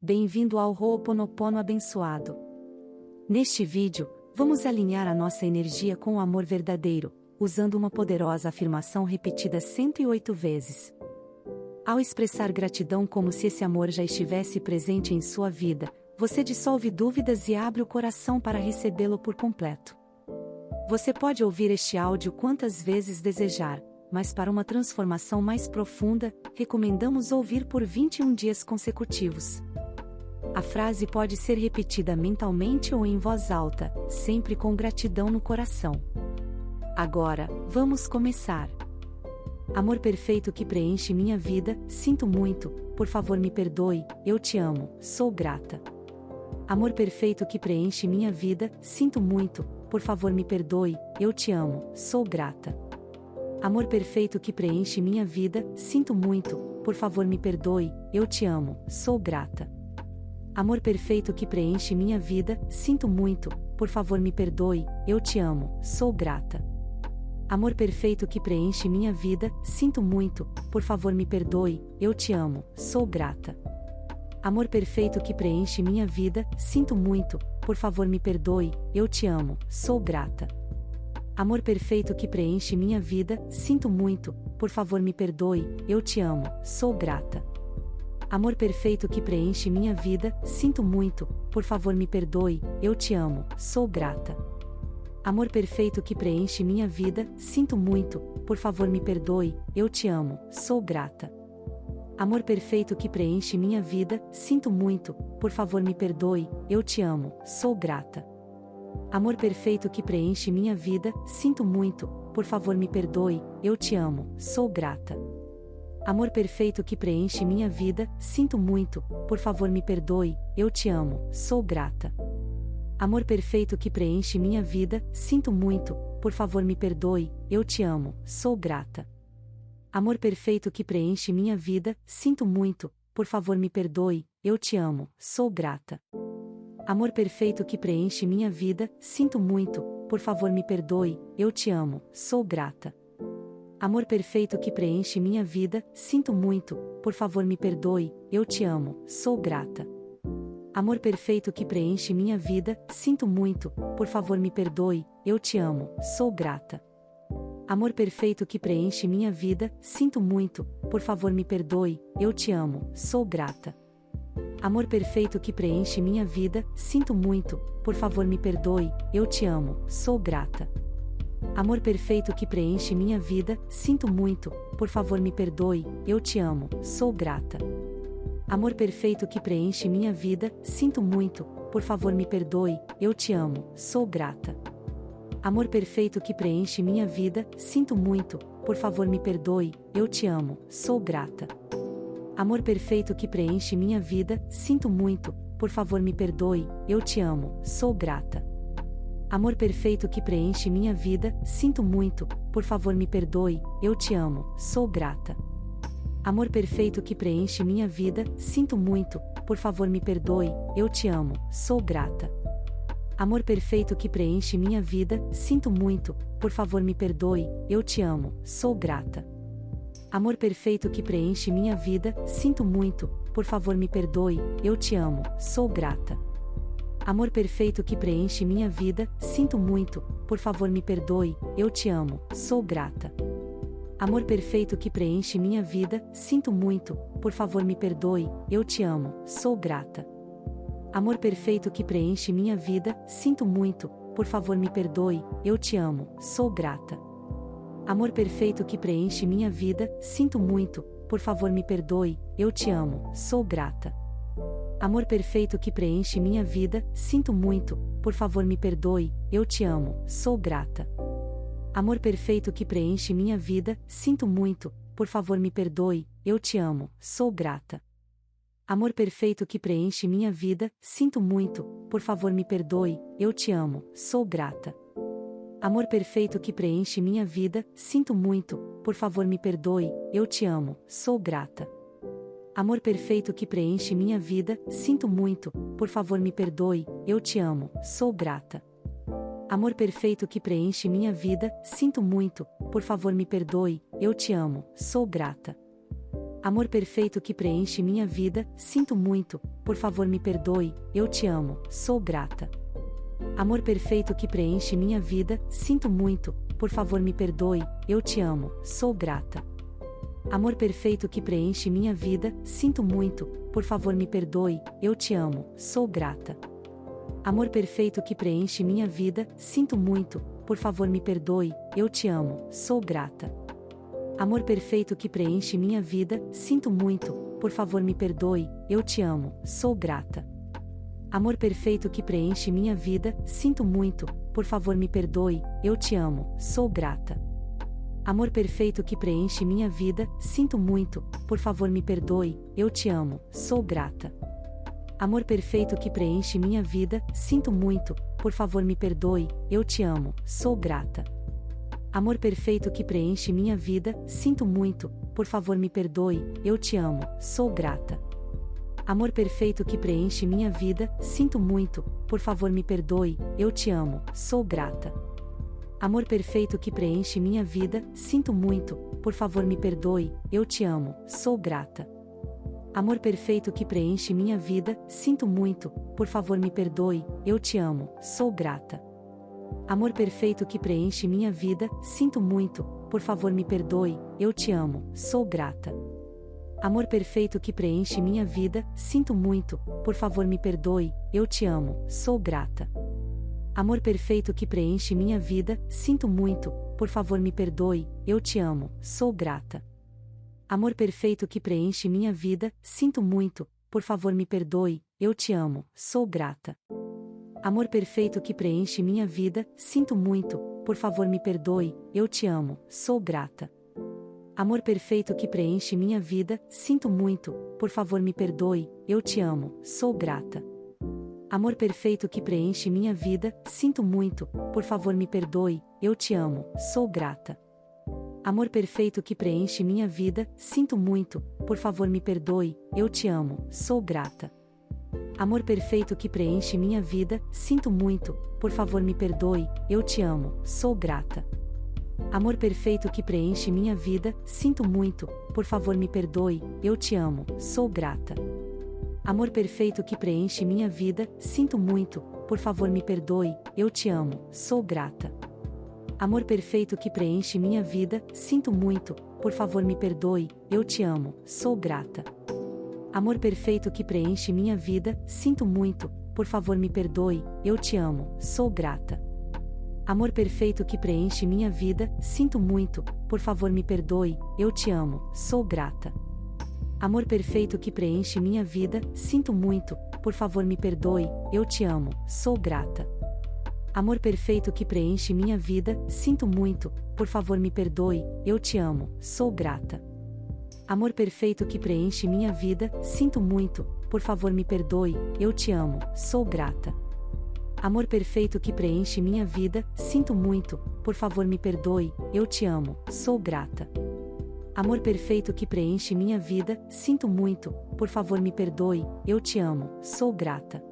Bem-vindo ao Ho'oponopono abençoado. Neste vídeo, vamos alinhar a nossa energia com o amor verdadeiro, usando uma poderosa afirmação repetida 108 vezes. Ao expressar gratidão como se esse amor já estivesse presente em sua vida, você dissolve dúvidas e abre o coração para recebê-lo por completo. Você pode ouvir este áudio quantas vezes desejar, mas para uma transformação mais profunda, recomendamos ouvir por 21 dias consecutivos. A frase pode ser repetida mentalmente ou em voz alta, sempre com gratidão no coração. Agora, vamos começar. Amor perfeito que preenche minha vida, sinto muito, por favor me perdoe, eu te amo, sou grata. Amor perfeito que preenche minha vida, sinto muito, por favor me perdoe, eu te amo, sou grata. Amor perfeito que preenche minha vida, sinto muito, por favor me perdoe, eu te amo, sou grata. Amor perfeito que preenche minha vida, sinto muito, por favor me perdoe, eu te amo, sou grata. Amor perfeito que preenche minha vida, sinto muito, por favor me perdoe, eu te amo, sou grata. Amor perfeito que preenche minha vida, sinto muito, por favor me perdoe, eu te amo, sou grata. Amor perfeito que preenche minha vida, sinto muito, por favor me perdoe, eu te amo, sou grata. Amor perfeito que preenche minha vida, sinto muito, por favor me perdoe, eu te amo, sou grata. Amor perfeito que preenche minha vida, sinto muito, por favor me perdoe, eu te amo, sou grata. Amor perfeito que preenche minha vida, sinto muito, por favor me perdoe, eu te amo, sou grata. Amor perfeito que preenche minha vida, sinto muito, por favor me perdoe, eu te amo, sou grata. Amor perfeito que preenche minha vida, sinto muito, por favor me perdoe, eu te amo, sou grata. Amor perfeito que preenche minha vida, sinto muito, por favor me perdoe, eu te amo, sou grata. Amor perfeito que preenche minha vida, sinto muito, por favor me perdoe, eu te amo, sou grata. Amor perfeito que preenche minha vida, sinto muito, por favor me perdoe, eu te amo, sou grata. Amor perfeito que preenche minha vida, sinto muito, por favor me perdoe, eu te amo, sou grata. Amor perfeito que preenche minha vida, sinto muito, por favor me perdoe, eu te amo, sou grata. Amor perfeito que preenche minha vida, sinto muito, por favor me perdoe, eu te amo, sou grata. Amor perfeito que preenche minha vida, sinto muito, por favor me perdoe, eu te amo, sou grata. Amor perfeito que preenche minha vida, sinto muito, por favor me perdoe, eu te amo, sou grata. Amor perfeito que preenche minha vida, sinto muito, por favor me perdoe, eu te amo, sou grata. Amor perfeito que preenche minha vida, sinto muito, por favor me perdoe, eu te amo, sou grata. Amor perfeito que preenche minha vida, sinto muito, por favor me perdoe, eu te amo, sou grata. Amor perfeito que preenche minha vida, sinto muito, por favor me perdoe, eu te amo, sou grata. Amor perfeito que preenche minha vida, sinto muito, por favor me perdoe, eu te amo, sou grata. Amor perfeito que preenche minha vida, sinto muito, por favor me perdoe, eu te amo, sou grata. Amor perfeito que preenche minha vida, sinto muito, por favor me perdoe, eu te amo, sou grata. Amor perfeito que preenche minha vida, sinto muito, por favor me perdoe, eu te amo, sou grata. Amor perfeito que preenche minha vida, sinto muito, por favor me perdoe, eu te amo, sou grata. Amor perfeito que preenche minha vida, sinto muito, por favor me perdoe, eu te amo, sou grata. Amor perfeito que preenche minha vida, sinto muito, por favor me perdoe, eu te amo, sou grata. Amor perfeito que preenche minha vida, sinto muito, por favor me perdoe, eu te amo, sou grata. Amor perfeito que preenche minha vida, sinto muito, por favor me perdoe, eu te amo, sou grata. Amor perfeito que preenche minha vida, sinto muito, por favor me perdoe, eu te amo, sou grata. Amor perfeito que preenche minha vida, sinto muito, por favor me perdoe, eu te amo, sou grata. Amor perfeito que preenche minha vida, sinto muito, por favor me perdoe, eu te amo, sou grata. Amor perfeito que preenche minha vida, sinto muito, por favor me perdoe, eu te amo, sou grata. Amor perfeito que preenche minha vida, sinto muito, por favor me perdoe, eu te amo, sou grata. Amor perfeito que preenche minha vida, sinto muito, por favor me perdoe, eu te amo, sou grata. Amor perfeito que preenche minha vida, sinto muito, por favor me perdoe, eu te amo, sou grata. Amor perfeito que preenche minha vida, sinto muito, por favor me perdoe, eu te amo, sou grata. Amor perfeito que preenche minha vida, sinto muito, por favor me perdoe, eu te amo, sou grata. Amor perfeito que preenche minha vida, sinto muito, por favor me perdoe, eu te amo, sou grata. Amor perfeito que preenche minha vida, sinto muito, por favor me perdoe, eu te amo, sou grata. Amor perfeito que preenche minha vida, sinto muito, por favor me perdoe, eu te amo, sou grata. Amor perfeito que preenche minha vida, sinto muito, por favor me perdoe, eu te amo, sou grata. Amor perfeito que preenche minha vida, sinto muito, por favor me perdoe, eu te amo, sou grata. Amor perfeito que preenche minha vida, sinto muito, por favor me perdoe, eu te amo, sou grata. Amor perfeito que preenche minha vida, sinto muito, por favor me perdoe, eu te amo, sou grata. Amor perfeito que preenche minha vida, sinto muito, por favor me perdoe, eu te amo, sou grata. Amor perfeito que preenche minha vida, sinto muito, por favor me perdoe, eu te amo, sou grata. Amor perfeito que preenche minha vida, sinto muito, por favor me perdoe, eu te amo, sou grata. Amor perfeito que preenche minha vida, sinto muito, por favor me perdoe, eu te amo, sou grata. Amor perfeito que preenche minha vida, sinto muito, por favor me perdoe, eu te amo, sou grata. Amor perfeito que preenche minha vida, sinto muito, por favor me perdoe, eu te amo, sou grata. Amor perfeito que preenche minha vida, sinto muito, por favor me perdoe, eu te amo, sou grata. Amor perfeito que preenche minha vida, sinto muito, por favor me perdoe, eu te amo, sou grata. Amor perfeito que preenche minha vida, sinto muito, por favor me perdoe, eu te amo, sou grata. Amor perfeito que preenche minha vida, sinto muito, por favor me perdoe, eu te amo, sou grata. Amor perfeito que preenche minha vida, sinto muito, por favor me perdoe, eu te amo, sou grata. Amor perfeito que preenche minha vida, sinto muito, por favor me perdoe, eu te amo, sou grata. Amor perfeito que preenche minha vida, sinto muito, por favor me perdoe, eu te amo, sou grata. Amor perfeito que preenche minha vida, sinto muito, por favor me perdoe, eu te amo, sou grata. Amor perfeito que preenche minha vida, sinto muito, por favor me perdoe, eu te amo, sou grata. Amor perfeito que preenche minha vida, sinto muito, por favor me perdoe, eu te amo, sou grata. Amor perfeito que preenche minha vida, sinto muito, por favor me perdoe, eu te amo, sou grata. Amor perfeito que preenche minha vida, sinto muito, por favor me perdoe, eu te amo, sou grata. Amor perfeito que preenche minha vida, sinto muito, por favor me perdoe, eu te amo, sou grata.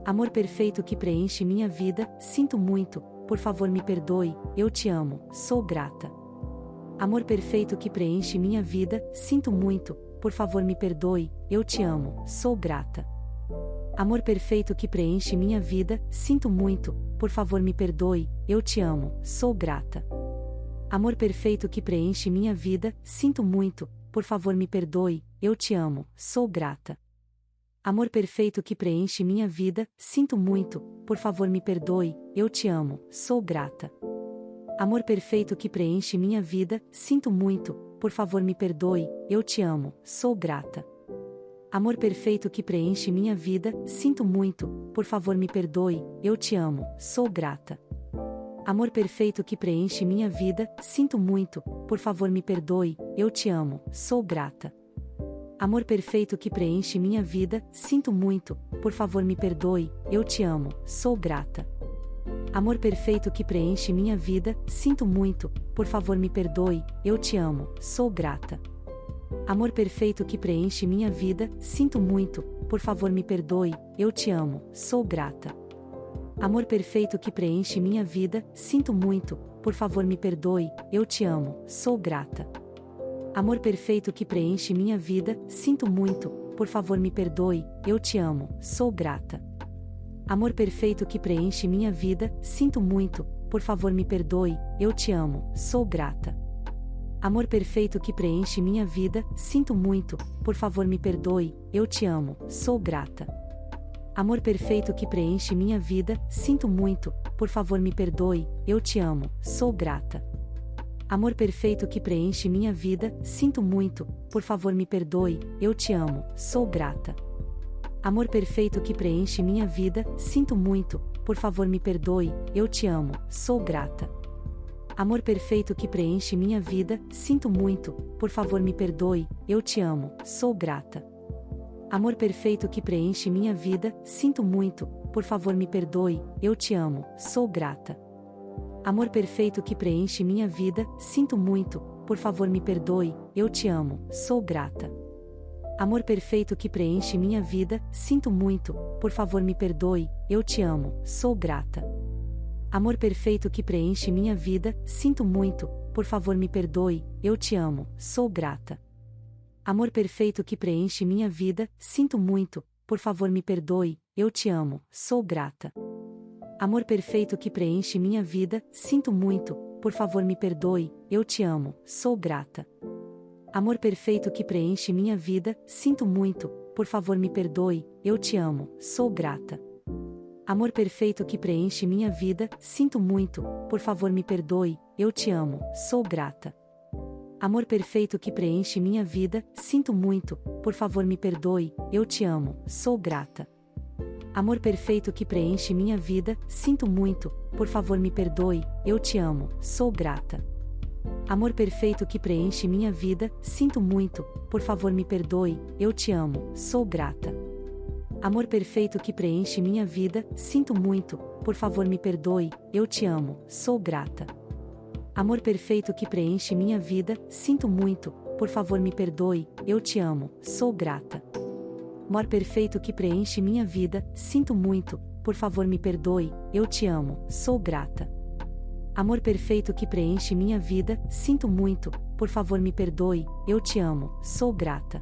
Amor perfeito que preenche minha vida, sinto muito, por favor me perdoe, eu te amo, sou grata. Amor perfeito que preenche minha vida, sinto muito, por favor me perdoe, eu te amo, sou grata. Amor perfeito que preenche minha vida, sinto muito, por favor me perdoe, eu te amo, sou grata. Amor perfeito que preenche minha vida, sinto muito, por favor me perdoe, eu te amo, sou grata. Amor perfeito que preenche minha vida, sinto muito, por favor me perdoe, eu te amo, sou grata. Amor perfeito que preenche minha vida, sinto muito, por favor me perdoe, eu te amo, sou grata. Amor perfeito que preenche minha vida, sinto muito, por favor me perdoe, eu te amo, sou grata. Amor perfeito que preenche minha vida, sinto muito, por favor me perdoe, eu te amo, sou grata. Amor perfeito que preenche minha vida, sinto muito, por favor me perdoe, eu te amo, sou grata. Amor perfeito que preenche minha vida, sinto muito, por favor me perdoe, eu te amo, sou grata. Amor perfeito que preenche minha vida, sinto muito, por favor me perdoe, eu te amo, sou grata. Amor perfeito que preenche minha vida, sinto muito, por favor me perdoe, eu te amo, sou grata. Amor perfeito que preenche minha vida, sinto muito, por favor me perdoe, eu te amo, sou grata. Amor perfeito que preenche minha vida, sinto muito, por favor me perdoe, eu te amo, sou grata. Amor perfeito que preenche minha vida, sinto muito, por favor me perdoe, eu te amo, sou grata. Amor perfeito que preenche minha vida, sinto muito, por favor me perdoe, eu te amo, sou grata. Amor perfeito que preenche minha vida, sinto muito, por favor me perdoe, eu te amo, sou grata. Amor perfeito que preenche minha vida, sinto muito, por favor me perdoe, eu te amo, sou grata. Amor perfeito que preenche minha vida, sinto muito, por favor me perdoe, eu te amo, sou grata. Amor perfeito que preenche minha vida, sinto muito, por favor me perdoe, eu te amo, sou grata. Amor perfeito que preenche minha vida, sinto muito, por favor me perdoe, eu te amo, sou grata. Amor perfeito que preenche minha vida, sinto muito, por favor me perdoe, eu te amo, sou grata. Amor perfeito que preenche minha vida, sinto muito, por favor me perdoe, eu te amo, sou grata. Amor perfeito que preenche minha vida, sinto muito, por favor me perdoe, eu te amo, sou grata. Amor perfeito que preenche minha vida, sinto muito, por favor me perdoe, eu te amo, sou grata. Amor perfeito que preenche minha vida, sinto muito, por favor me perdoe, eu te amo, sou grata. Amor perfeito que preenche minha vida, sinto muito, por favor me perdoe, eu te amo, sou grata. Amor perfeito que preenche minha vida, sinto muito, por favor me perdoe, eu te amo, sou grata. Amor perfeito que preenche minha vida, sinto muito, por favor me perdoe, eu te amo, sou grata. Amor perfeito que preenche minha vida, sinto muito, por favor me perdoe, eu te amo, sou grata. Amor perfeito que preenche minha vida, sinto muito, por favor me perdoe, eu te amo, sou grata. Amor perfeito que preenche minha vida, sinto muito, por favor me perdoe, eu te amo, sou grata. Amor perfeito que preenche minha vida, sinto muito, por favor me perdoe, eu te amo, sou grata. Amor perfeito que preenche minha vida, sinto muito, por favor me perdoe, eu te amo, sou grata.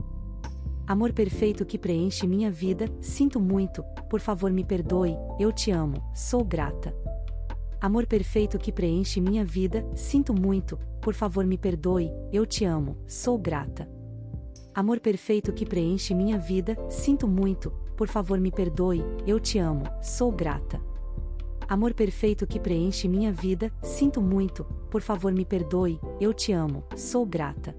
Amor perfeito que preenche minha vida, sinto muito, por favor me perdoe, eu te amo, sou grata. Amor perfeito que preenche minha vida, sinto muito, por favor me perdoe, eu te amo, sou grata. Amor perfeito que preenche minha vida, sinto muito, por favor me perdoe, eu te amo, sou grata. Amor perfeito que preenche minha vida, sinto muito, por favor me perdoe, eu te amo, sou grata.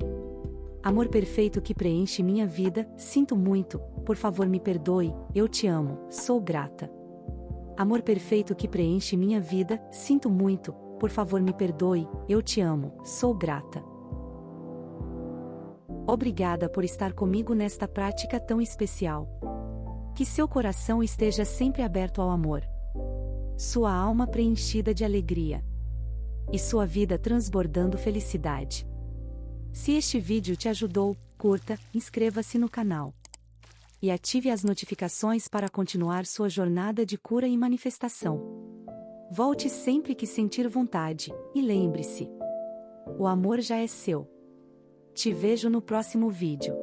Amor perfeito que preenche minha vida, sinto muito, por favor me perdoe, eu te amo, sou grata. Amor perfeito que preenche minha vida, sinto muito, por favor me perdoe, eu te amo, sou grata. Obrigada por estar comigo nesta prática tão especial. Que seu coração esteja sempre aberto ao amor. Sua alma preenchida de alegria. E sua vida transbordando felicidade. Se este vídeo te ajudou, curta, inscreva-se no canal. E ative as notificações para continuar sua jornada de cura e manifestação. Volte sempre que sentir vontade, e lembre-se: o amor já é seu. Te vejo no próximo vídeo.